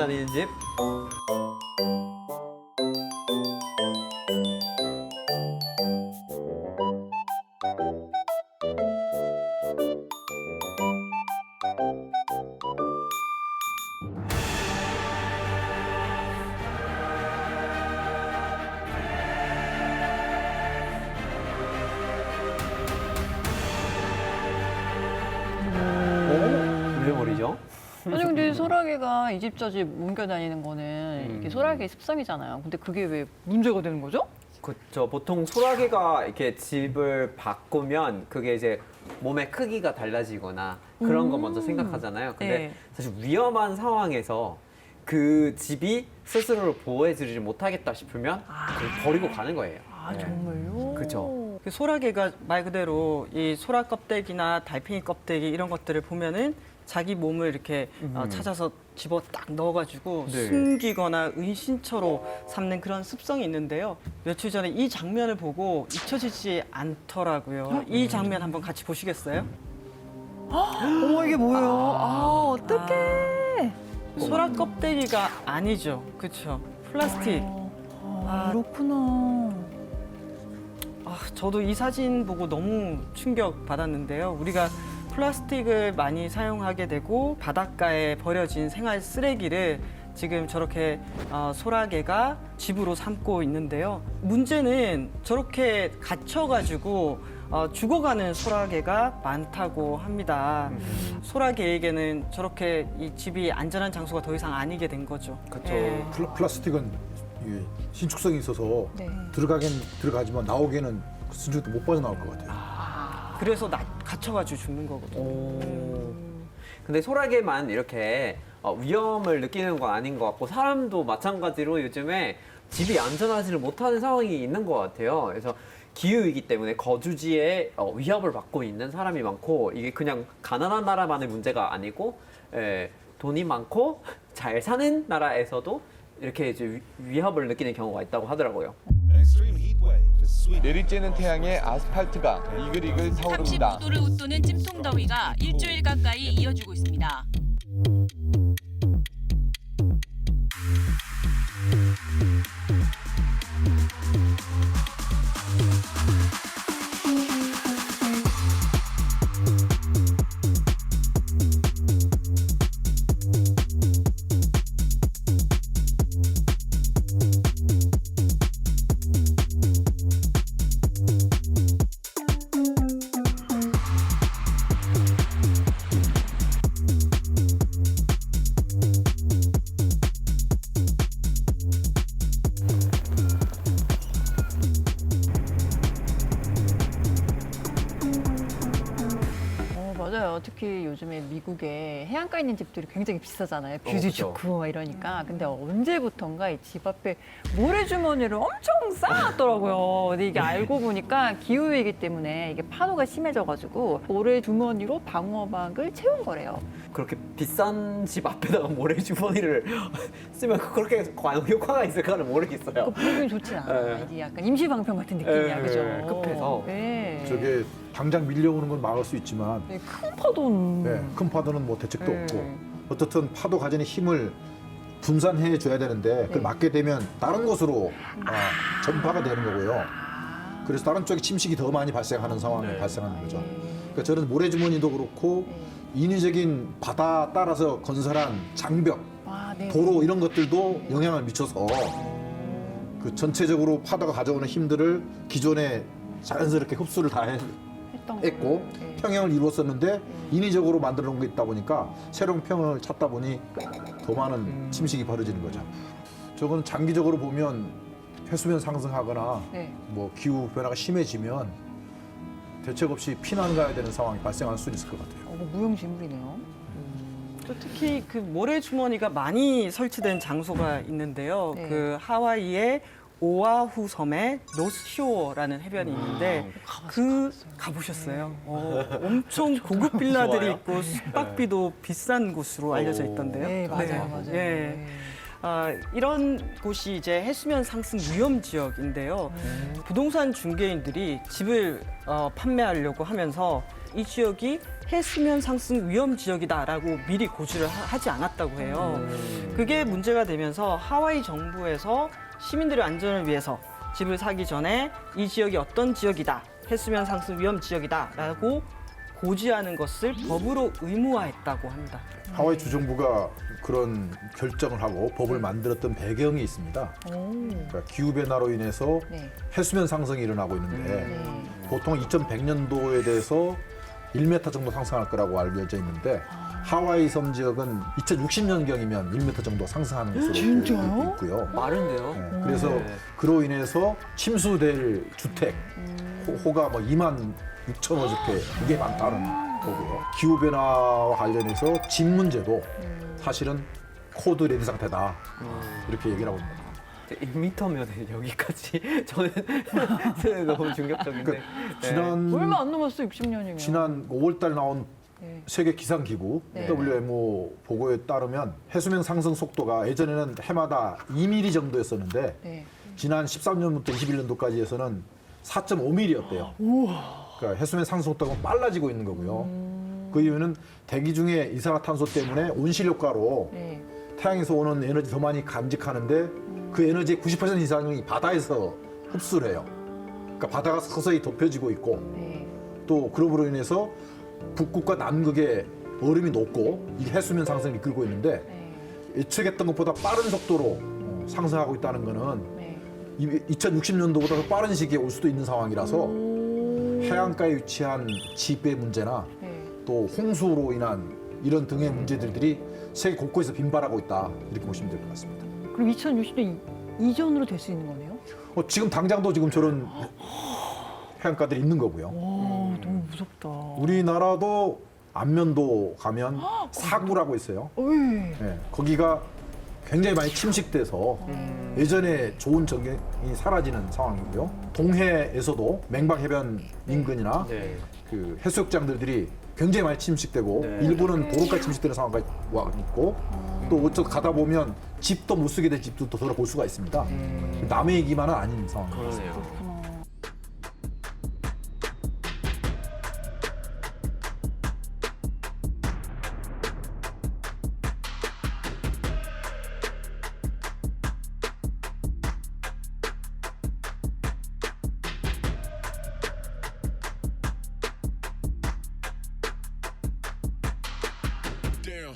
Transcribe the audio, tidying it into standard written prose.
다니는 집. 왜 버리죠? 아니 근데 소라게가 이 집 저 집 옮겨 다니는 거는 이게 소라게의 습성이잖아요. 근데 그게 왜 문제가 되는 거죠? 그렇죠. 보통 소라게가 이렇게 집을 바꾸면 그게 이제 몸의 크기가 달라지거나 그런 거 먼저 생각하잖아요. 근데 네. 사실 위험한 상황에서 그 집이 스스로를 보호해주지 못하겠다 싶으면 그걸 버리고 가는 거예요. 아 네. 정말요? 그쵸. 그 소라게가 말 그대로 이 소라 껍데기나 달팽이 껍데기 이런 것들을 보면은 자기 몸을 이렇게 찾아서 집어 딱 넣어가지고 네. 숨기거나 은신처로 삼는 그런 습성이 있는데요. 며칠 전에 이 장면을 보고 잊혀지지 않더라고요. 이 장면 한번 같이 보시겠어요? 어머 이게 뭐예요? 아 어떡해. 소라 껍데기가 아니죠. 그렇죠. 플라스틱. 그렇구나. 저도 이 사진 보고 너무 충격 받았는데요. 우리가 플라스틱을 많이 사용하게 되고 바닷가에 버려진 생활 쓰레기를 지금 저렇게 소라게가 집으로 삼고 있는데요. 문제는 저렇게 갇혀가지고 죽어가는 소라게가 많다고 합니다. 소라게에게는 저렇게 이 집이 안전한 장소가 더 이상 아니게 된 거죠. 그쵸. 예. 플라스틱은 이게 신축성이 있어서 네. 들어가긴 들어가지만 나오기에는 순간도 못 빠져나올 것 같아요. 그래서 갇혀가지고 죽는 거거든요. 근데 소라게만 이렇게 위험을 느끼는 건 아닌 것 같고 사람도 마찬가지로 요즘에 집이 안전하지를 못하는 상황이 있는 것 같아요. 그래서 기후이기 때문에 거주지에 위협을 받고 있는 사람이 많고 이게 그냥 가난한 나라만의 문제가 아니고 돈이 많고 잘 사는 나라에서도 이렇게 이제 위협을 느끼는 경우가 있다고 하더라고요. 내리쬐는 태양에 아스팔트가 이글이글 타오릅니다. 35도를 웃도는 찜통 더위가 일주일 가까이 이어지고 있습니다. 맞아요. 특히 요즘에 미국에 해안가에 있는 집들이 굉장히 비싸잖아요. 뷰도 그죠. 좋고 막 이러니까. 근데 언제부턴가 이 집 앞에 모래주머니를 엄청 쌓아놨더라고요. 근데 이게 알고 보니까 기후위기 때문에 이게 파도가 심해져가지고 모래주머니로 방어막을 채운 거래요. 그렇게 비싼 집 앞에다가 모래주머니를 쓰면 그렇게 과연 효과가 있을까는 모르겠어요. 그 보기 좋진 않아요. 네. 이게 약간 임시방편 같은 느낌이야, 네, 그죠? 급해서. 네. 저게 당장 밀려오는 건 막을 수 있지만 네, 큰 파도는. 네, 큰 파도는 뭐 대책도 네. 없고 어떻든 파도 가지는 힘을 분산해 줘야 되는데 그걸 막게 되면 다른 곳으로 전파가 되는 거고요. 그래서 다른 쪽에 침식이 더 많이 발생하는 상황이 발생하는 거죠. 그러니까 저는 모래주머니도 그렇고 인위적인 바다 따라서 건설한 장벽, 네. 도로 이런 것들도 영향을 미쳐서 그 전체적으로 파도가 가져오는 힘들을 기존에 자연스럽게 흡수를 다 했고 네. 평형을 이루었었는데 인위적으로 만들어 놓은 게 있다 보니까 새로운 평형을 찾다 보니 더 많은 침식이 벌어지는 거죠. 저거는 장기적으로 보면 해수면 상승하거나 네. 뭐 기후 변화가 심해지면 대책 없이 피난 가야 되는 상황이 발생할 수 있을 것 같아요. 무용지물이네요. 또 특히 그 모래주머니가 많이 설치된 장소가 있는데요. 네. 그 하와이의 오아후 섬의 노스쇼어라는 해변이 있는데 가보셨어요? 엄청 고급 빌라들이 좋아요. 있고 숙박비도 비싼 곳으로 알려져 있던데요. 네, 맞아요, 맞아요. 예. 네. 이런 곳이 이제 해수면 상승 위험 지역인데요. 부동산 중개인들이 집을 판매하려고 하면서 이 지역이 해수면 상승 위험 지역이다라고 미리 고지를 하지 않았다고 해요. 그게 문제가 되면서 하와이 정부에서 시민들의 안전을 위해서 집을 사기 전에 이 지역이 어떤 지역이다, 해수면 상승 위험 지역이다라고 고지하는 것을 법으로 의무화했다고 합니다. 하와이 주정부가 그런 결정을 하고 법을 만들었던 배경이 있습니다. 그러니까 기후 변화로 인해서 네. 해수면 상승이 일어나고 있는데 보통 2100년도에 대해서 1m 정도 상승할 거라고 알려져 있는데 하와이 섬 지역은 2060년경이면 1m 정도 상승하는 것으로 알고 있고요. 마른데요? 네, 그래서 그로 인해서 침수될 주택 호가 뭐 2만 6천 호 이렇게 그게 많다는 거고요. 기후 변화와 관련해서 집 문제도 사실은 코드 레드 상태다 이렇게 얘기를 하고 있습니다. 1m면 여기까지 저는 너무 충격적인데. 지난 얼마 안 남았어 60년이면. 지난 5월달 나온 네. 세계 기상기구 네. WMO 보고에 따르면 해수면 상승 속도가 예전에는 해마다 2mm 정도였었는데 네. 지난 13년부터 21년도까지에서는 4.5mm였대요. 그러니까 해수면 상승 속도가 빨라지고 있는 거고요. 그 이유는 대기 중에 이산화탄소 때문에 온실 효과로 네. 태양에서 오는 에너지 더 많이 감직하는데 그 에너지의 90% 이상이 바다에서 흡수를 해요. 그러니까 바다가 서서히 덮여지고 있고 네. 또 그로 인해서 북극과 남극의 얼음이 녹고 이 해수면 상승을 이끌고 있는데 네. 예측했던 것보다 빠른 속도로 상승하고 있다는 거는 네. 2060년도보다 더 빠른 시기에 올 수도 있는 상황이라서 해안가에 위치한 집의 문제나 네. 또 홍수로 인한 이런 등의 문제들이 세계 곳곳에서 빈발하고 있다 이렇게 보시면 될 것 같습니다. 그럼 2060년 이전으로 될 수 있는 거네요? 지금 당장도 지금 저런 해안가들이 있는 거고요. 와, 너무 무섭다. 우리나라도 안면도 가면 사구라고 있어요. 어이. 네, 거기가 굉장히 많이 침식돼서 예전에 좋은 전경이 사라지는 상황이고요. 동해에서도 맹방해변 인근이나 네. 그 해수욕장들이 굉장히 많이 침식되고 네. 일부는 도로까지 침식되는 상황까지 와 있고 또 어쩌 가다 보면 집도 못 쓰게 된 집도 또 돌아볼 수가 있습니다. 남의 얘기만은 아닌 상황입니다. 그러네요.